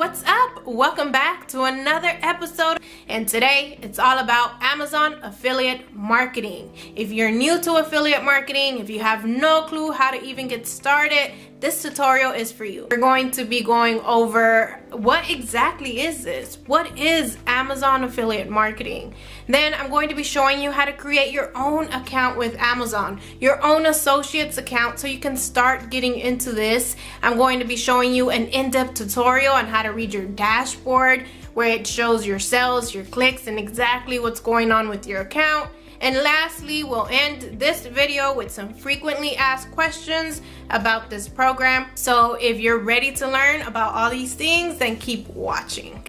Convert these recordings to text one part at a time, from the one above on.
What's up? Welcome back to another episode, and today it's all about Amazon affiliate marketing. If you're new to affiliate marketing, if you have no clue how to even get started, this tutorial is for you. We're going to be going over what exactly is this? What is Amazon affiliate marketing? Then I'm going to be showing you how to create your own account with Amazon, your own associates account, so you can start getting into this. I'm going to be showing you an in-depth tutorial on how to read your dashboard, where it shows your sales, your clicks, and exactly what's going on with your account. And lastly, we'll end this video with some frequently asked questions about this program. So if you're ready to learn about all these things, then keep watching.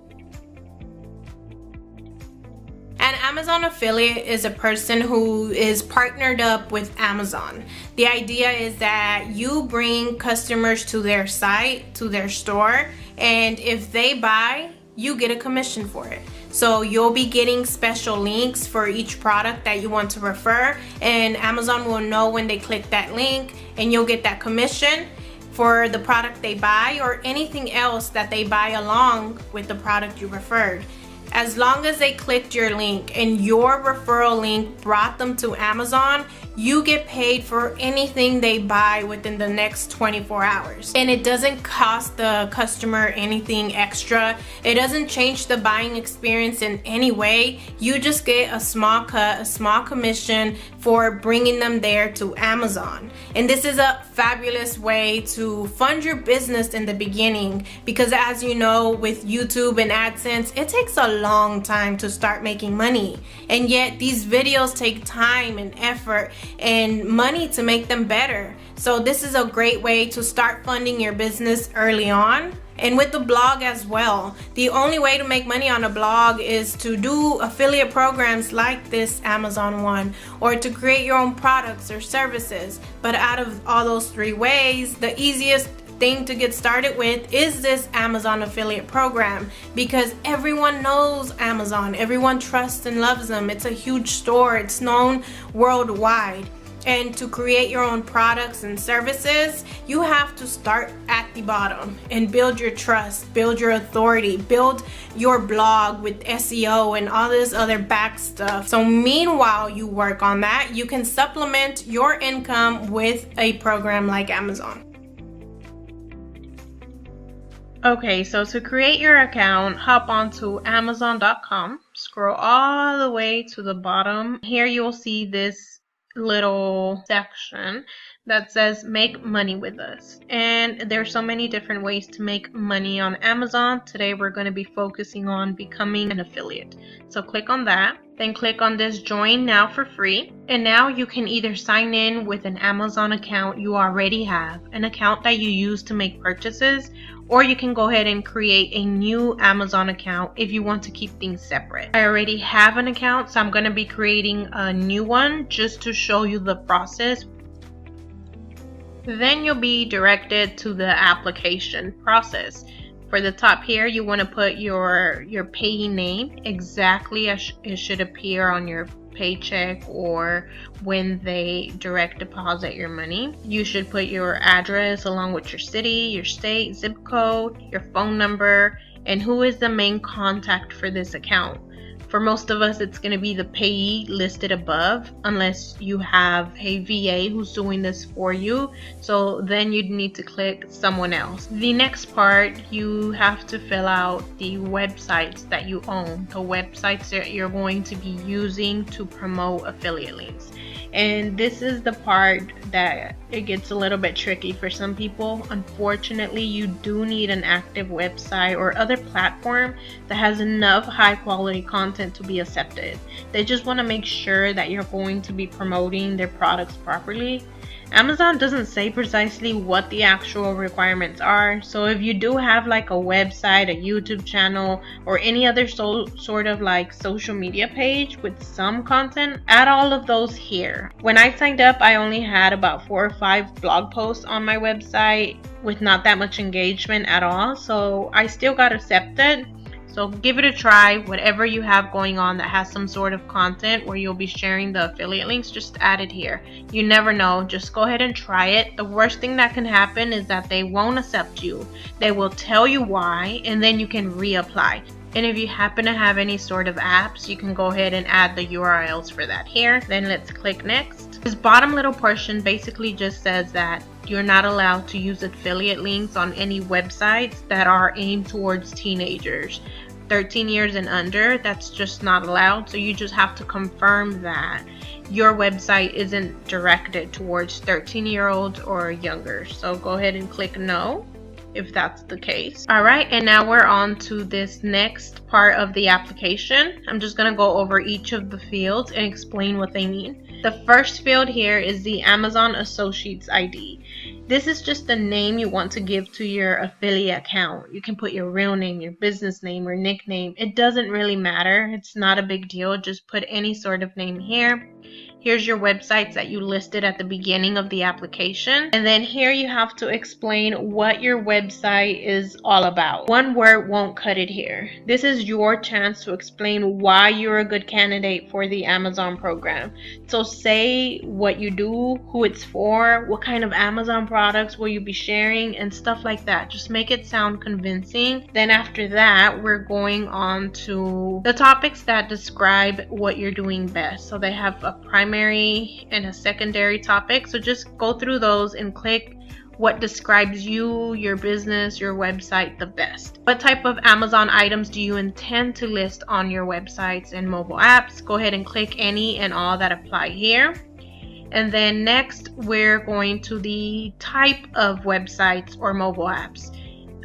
An Amazon affiliate is a person who is partnered up with Amazon. The idea is that you bring customers to their site, to their store, and if they buy, you get a commission for it. So you'll be getting special links for each product that you want to refer, and Amazon will know when they click that link, and you'll get that commission for the product they buy or anything else that they buy along with the product you referred. As long as they clicked your link and your referral link brought them to Amazon, you get paid for anything they buy within the next 24 hours. And it doesn't cost the customer anything extra. It doesn't change the buying experience in any way. You just get a small cut, a small commission for bringing them there to Amazon. And this is a fabulous way to fund your business in the beginning, because as you know, with YouTube and AdSense, it takes a long time to start making money. And yet these videos take time and effort and money to make them better. So this is a great way to start funding your business early on. And with the blog as well, the only way to make money on a blog is to do affiliate programs like this Amazon one, or to create your own products or services. But out of all those three ways, the easiest thing to get started with is this Amazon affiliate program, because everyone knows Amazon, everyone trusts and loves them. It's a huge store, it's known worldwide. And to create your own products and services, you have to start at the bottom and build your trust, build your authority, build your blog with SEO and all this other back stuff. So meanwhile you work on that, you can supplement your income with a program like Amazon. Okay, so to create your account, hop onto Amazon.com, scroll all the way to the bottom. Here you will see this little section that says make money with us, and there's so many different ways to make money on Amazon. Today we're going to be focusing on becoming an affiliate. So click on that, then click on this join now for free, and now you can either sign in with an Amazon account you already have, an account that you use to make purchases, or you can go ahead and create a new Amazon account if you want to keep things separate. I already have an account, so I'm going to be creating a new one just to show you the process. Then you'll be directed to the application process. For the top here, you want to put your payee name exactly as it should appear on your paycheck or when they direct deposit your money. You should put your address along with your city, your state, zip code, your phone number, and who is the main contact for this account. For most of us, it's going to be the payee listed above, unless you have a VA who's doing this for you. So then you'd need to click someone else. The next part, you have to fill out the websites that you own, the websites that you're going to be using to promote affiliate links. And this is the part that it gets a little bit tricky for some people. Unfortunately, you do need an active website or other platform that has enough high quality content to be accepted. They just want to make sure that you're going to be promoting their products properly. Amazon doesn't say precisely what the actual requirements are, so if you do have like a website, a YouTube channel, or any other sort of like social media page with some content, add all of those here. When I signed up, I only had about 4 or 5 blog posts on my website with not that much engagement at all, so I still got accepted. So So give it a try. Whatever you have going on that has some sort of content where you'll be sharing the affiliate links, just add it here. You never know. Just go ahead and try it. The worst thing that can happen is that they won't accept you. They will tell you why, and then you can reapply. And if you happen to have any sort of apps, you can go ahead and add the URLs for that here. Then let's click next. This bottom little portion basically just says that you're not allowed to use affiliate links on any websites that are aimed towards teenagers. 13 years and under, that's just not allowed. So you just have to confirm that your website isn't directed towards 13-year-olds or younger. So go ahead and click no if that's the case. Alright, and now we're on to this next part of the application. I'm just going to go over each of the fields and explain what they mean. The first field here is the Amazon Associates ID. This is just the name you want to give to your affiliate account. You can put your real name, your business name, or nickname. It doesn't really matter. It's not a big deal. Just put any sort of name here. Here's your websites that you listed at the beginning of the application. And then here you have to explain what your website is all about. One word won't cut it here. This is your chance to explain why you're a good candidate for the Amazon program. So say what you do, who it's for, what kind of Amazon products will you be sharing, and stuff like that. Just make it sound convincing. Then after that, we're going on to the topics that describe what you're doing best. So they have a primary and a secondary topic. So just go through those and click what describes you, your business, your website the best. What type of Amazon items do you intend to list on your websites and mobile apps? Go ahead and click any and all that apply here. And then next, we're going to the type of websites or mobile apps.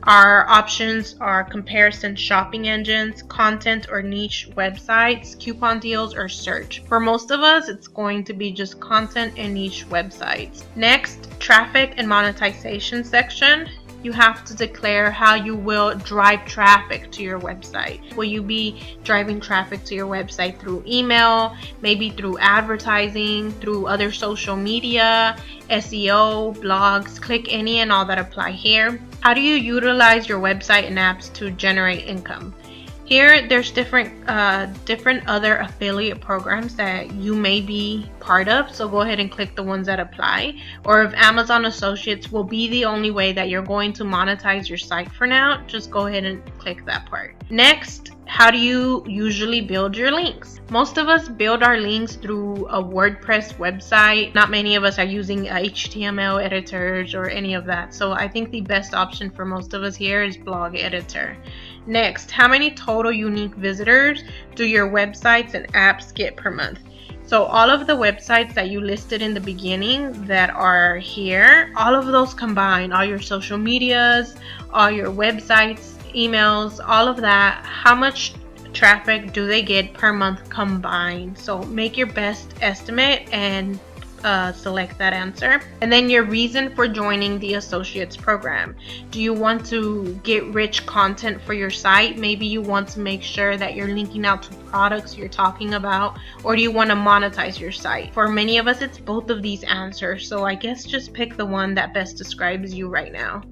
Our options are comparison shopping engines, content or niche websites, coupon deals, or search. For most of us, it's going to be just content and niche websites. Next, traffic and monetization section. You have to declare how you will drive traffic to your website. Will you be driving traffic to your website through email, maybe through advertising, through other social media, SEO, blogs? Click any and all that apply here. How do you utilize your website and apps to generate income? Here, there's different other affiliate programs that you may be part of, so go ahead and click the ones that apply. Or if Amazon Associates will be the only way that you're going to monetize your site for now, just go ahead and click that part. Next, how do you usually build your links? Most of us build our links through a WordPress website. Not many of us are using HTML editors or any of that. So I think the best option for most of us here is Blog Editor. Next, how many total unique visitors do your websites and apps get per month? So all of the websites that you listed in the beginning that are here, all of those combined, all your social medias, all your websites, emails, all of that, how much traffic do they get per month combined? So make your best estimate and select that answer. And then your reason for joining the Associates program. Do you want to get rich content for your site? Maybe you want to make sure that you're linking out to products you're talking about, or do you want to monetize your site? For many of us, it's both of these answers. So I guess just pick the one that best describes you right now.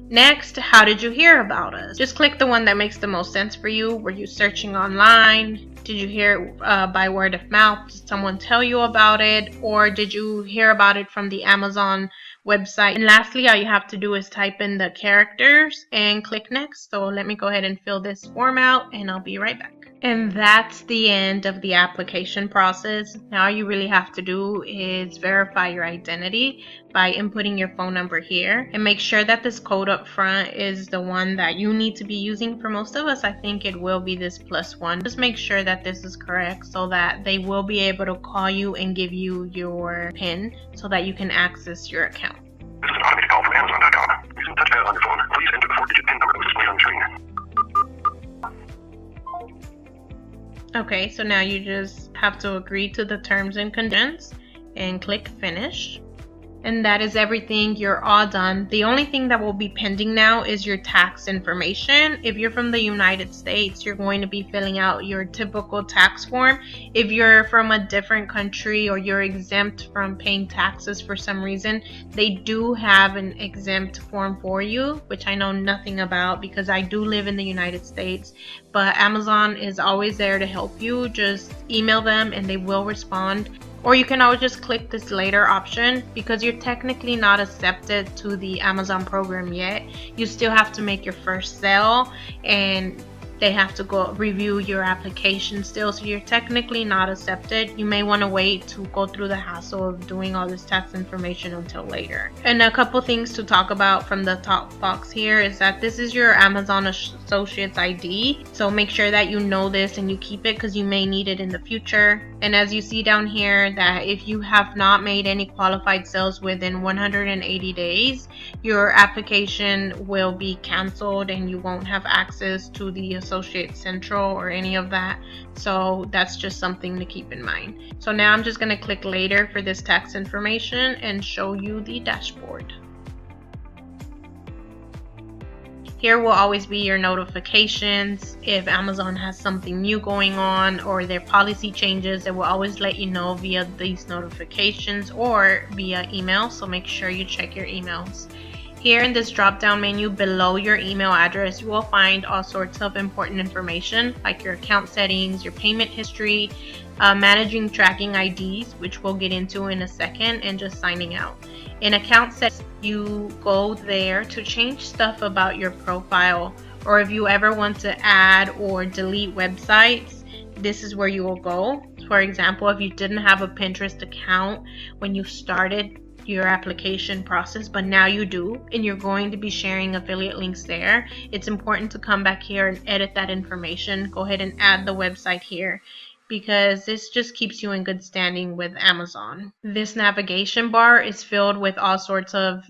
Next, how did you hear about us? Just click the one that makes the most sense for you. Were you searching online? Did you hear it by word of mouth? Did someone tell you about it? Or did you hear about it from the Amazon website? And lastly, all you have to do is type in the characters and click next. So let me go ahead and fill this form out and I'll be right back. And that's the end of the application process. Now all you really have to do is verify your identity by inputting your phone number here, and make sure that this code up front is the one that you need to be using. For most of us, I think it will be this +1. Just make sure that this is correct so that they will be able to call you and give you your PIN so that you can access your account. This is an automated call from Amazon.com. Using the touchpad on your phone, please enter the 4-digit PIN number that was displayed on the screen. Okay, so now you just have to agree to the terms and conditions and click finish. And that is everything. You're all done. The only thing that will be pending now is your tax information. If you're from the United States, you're going to be filling out your typical tax form. If you're from a different country or you're exempt from paying taxes for some reason, they do have an exempt form for you, which I know nothing about because I do live in the United States. But Amazon is always there to help you. Just email them and they will respond. Or you can always just click this later option because you're technically not accepted to the Amazon program yet. You still have to make your first sale and they have to go review your application still, so you're technically not accepted. You may want to wait to go through the hassle of doing all this tax information until later. And a couple things to talk about from the top box here is that this is your Amazon Associates ID, so make sure that you know this and you keep it because you may need it in the future. And as you see down here, that if you have not made any qualified sales within 180 days, your application will be canceled and you won't have access to the Associate Central or any of that. So that's just something to keep in mind. So now I'm just going to click later for this tax information and show you the dashboard. Here will always be your notifications. If Amazon has something new going on or their policy changes, it will always let you know via these notifications or via email. So make sure you check your emails. Here in this drop down menu below your email address, you will find all sorts of important information like your account settings, your payment history, managing tracking IDs, which we'll get into in a second, and just signing out. In account settings, you go there to change stuff about your profile, or if you ever want to add or delete websites, this is where you will go. For example, if you didn't have a Pinterest account when you started your application process, but now you do and you're going to be sharing affiliate links there, it's important to come back here and edit that information. Go ahead and add the website here because this just keeps you in good standing with Amazon. This navigation bar is filled with all sorts of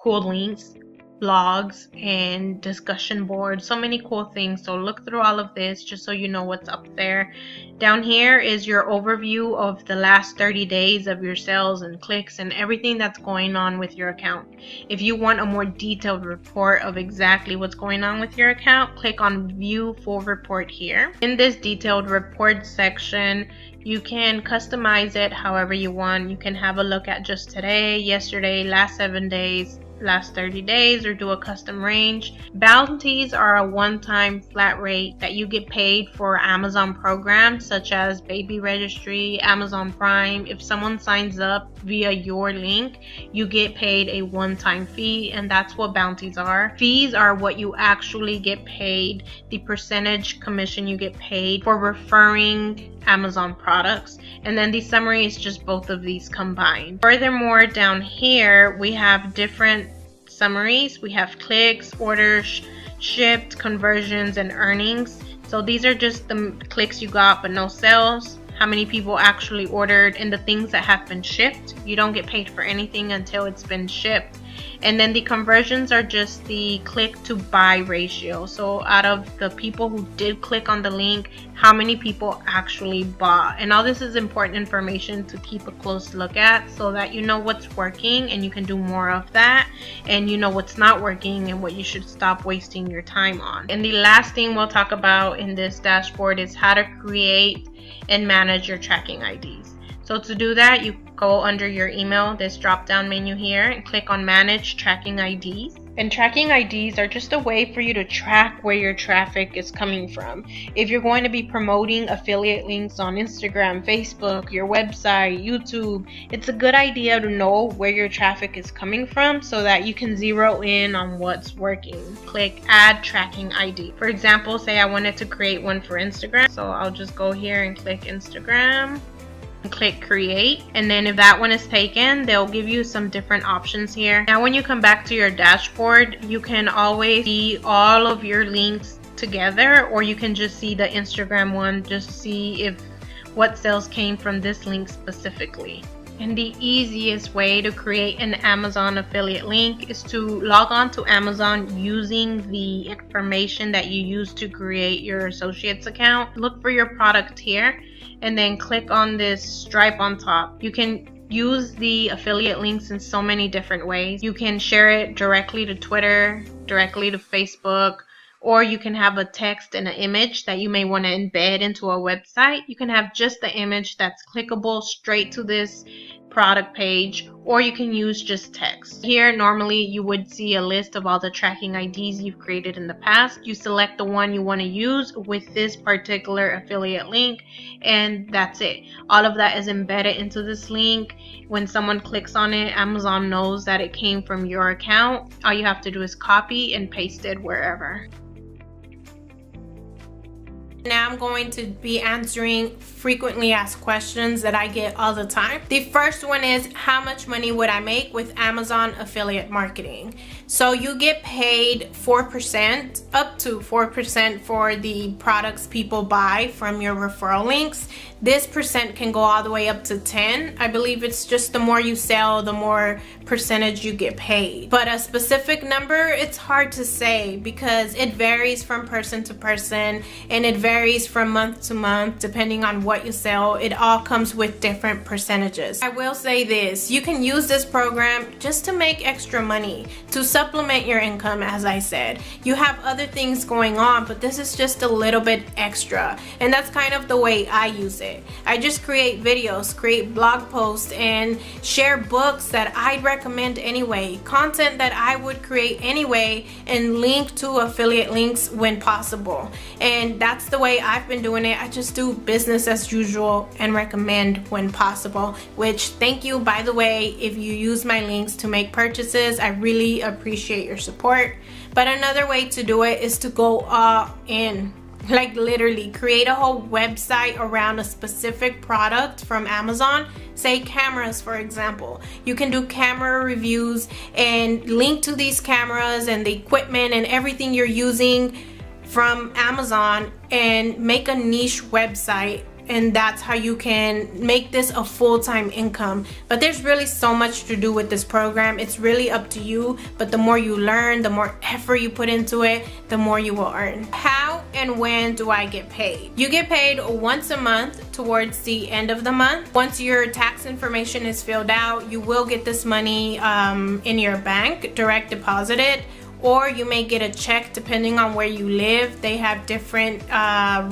cool links, blogs, and discussion boards, so many cool things. So look through all of this just so you know what's up there. Down here is your overview of the last 30 days of your sales and clicks and everything that's going on with your account. If you want a more detailed report of exactly what's going on with your account, click on View Full Report here. In this detailed report section, you can customize it however you want. You can have a look at just today, yesterday, last 7 days, last 30 days, or do a custom range. Bounties are a one-time flat rate that you get paid for Amazon programs such as Baby Registry, Amazon Prime. If someone signs up via your link, you get paid a one-time fee, and that's what bounties are. Fees are what you actually get paid, the percentage commission you get paid for referring Amazon products, and then the summary is just both of these combined. Furthermore, down here we have different summaries. We have clicks, orders shipped, conversions, and earnings. So these are just the clicks you got but no sales, how many people actually ordered, and the things that have been shipped. You don't get paid for anything until it's been shipped. And then the conversions are just the click to buy ratio. So out of the people who did click on the link, how many people actually bought. And all this is important information to keep a close look at so that you know what's working and you can do more of that, and you know what's not working and what you should stop wasting your time on. And the last thing we'll talk about in this dashboard is how to create and manage your tracking IDs. So to do that, you go under your email, this drop down menu here, and click on Manage Tracking IDs. And tracking IDs are just a way for you to track where your traffic is coming from. If you're going to be promoting affiliate links on Instagram, Facebook, your website, YouTube, it's a good idea to know where your traffic is coming from so that you can zero in on what's working. Click Add Tracking ID. For example, say I wanted to create one for Instagram. So I'll just go here and click Instagram. Click create, and then if that one is taken, they'll give you some different options here. Now when you come back to your dashboard, you can always see all of your links together, or you can just see the Instagram one, just see if what sales came from this link specifically. And the easiest way to create an Amazon affiliate link is to log on to Amazon using the information that you use to create your associates account. Look for your product here and then click on this stripe on top. You can use the affiliate links in so many different ways. You can share it directly to Twitter, directly to Facebook, or you can have a text and an image that you may want to embed into a website. You can have just the image that's clickable straight to this product page, or you can use just text. Here, normally you would see a list of all the tracking IDs you've created in the past. You select the one you want to use with this particular affiliate link, and that's it. All of that is embedded into this link. When someone clicks on it, Amazon knows that it came from your account. All you have to do is copy and paste it wherever. Now I'm going to be answering frequently asked questions that I get all the time. The first one is, how much money would I make with Amazon affiliate marketing? So you get paid 4%, up to 4% for the products people buy from your referral links. This percent can go all the way up to 10. I believe it's just the more you sell, the more percentage you get paid. But a specific number, it's hard to say because it varies from person to person, and it varies from month to month depending on what you sell. It all comes with different percentages. I will say this, you can use this program just to make extra money, to supplement your income. As I said, you have other things going on, but this is just a little bit extra, and that's kind of the way I use it. I just create videos, create blog posts, and share books that I'd recommend anyway, content that I would create anyway, and link to affiliate links when possible. And that's the way I've been doing it. I just do business as usual and recommend when possible, which, thank you, by the way, if you use my links to make purchases. I really appreciate your support. But another way to do it is to go all in. Like literally create a whole website around a specific product from Amazon. Say cameras, for example. You can do camera reviews and link to these cameras and the equipment and everything you're using from Amazon and make a niche website, and that's how you can make this a full-time income. But there's really so much to do with this program. It's really up to you, but the more you learn, the more effort you put into it, the more you will earn. How and when do I get paid? You get paid once a month towards the end of the month. Once your tax information is filled out, you will get this money in your bank, direct deposited, or you may get a check depending on where you live. They have different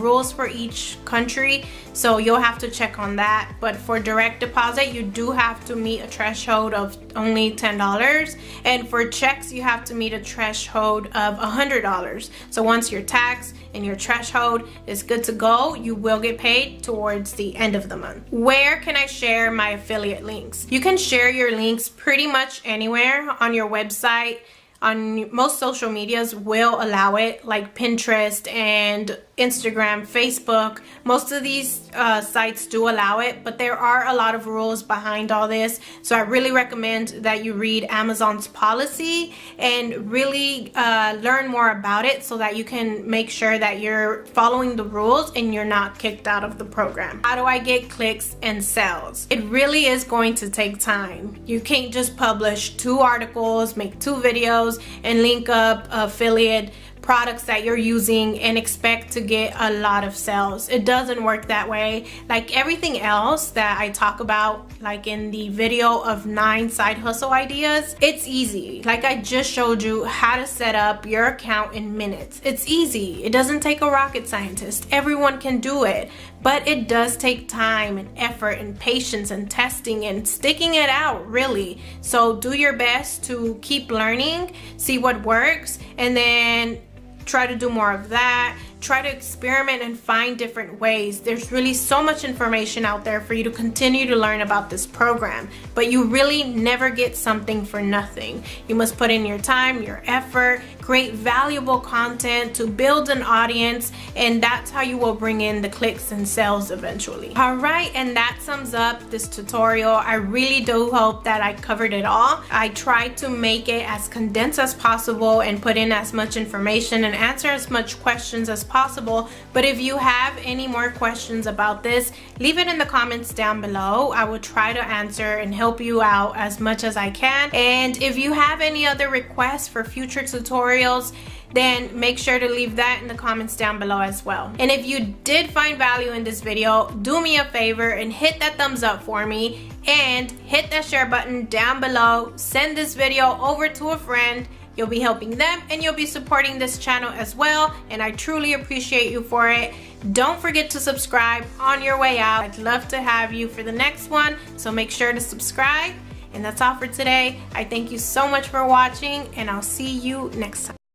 rules for each country, so you'll have to check on that. But for direct deposit, you do have to meet a threshold of only $10, and for checks you have to meet a threshold of $100. So once your tax and your threshold is good to go, you will get paid towards the end of the month. Where can I share my affiliate links? You can share your links pretty much anywhere on your website. On most social medias will allow it, like Pinterest and Instagram, Facebook. Most of these sites do allow it, but there are a lot of rules behind all this. So I really recommend that you read Amazon's policy and really learn more about it so that you can make sure that you're following the rules and you're not kicked out of the program. How do I get clicks and sales? It really is going to take time. You can't just publish 2 articles, make 2 videos, and link up affiliate products that you're using and expect to get a lot of sales. It doesn't work that way. Like everything else that I talk about, like in the video of 9 side hustle ideas, it's easy. Like I just showed you how to set up your account in minutes. It's easy. It doesn't take a rocket scientist. Everyone can do it, but it does take time and effort and patience and testing and sticking it out, really. So do your best to keep learning, see what works, and then try to do more of that. Try to experiment and find different ways. There's really so much information out there for you to continue to learn about this program, but you really never get something for nothing. You must put in your time, your effort, create valuable content to build an audience, and that's how you will bring in the clicks and sales eventually. All right, and that sums up this tutorial. I really do hope that I covered it all. I tried to make it as condensed as possible and put in as much information and answer as much questions as possible. But if you have any more questions about this, leave it in the comments down below. I will try to answer and help you out as much as I can. And if you have any other requests for future tutorials, then make sure to leave that in the comments down below as well. And if you did find value in this video, do me a favor and hit that thumbs up for me and hit that share button down below. Send this video over to a friend. You'll be helping them and you'll be supporting this channel as well, and I truly appreciate you for it. Don't forget to subscribe on your way out. I'd love to have you for the next one, so make sure to subscribe. And that's all for today. I thank you so much for watching, and I'll see you next time.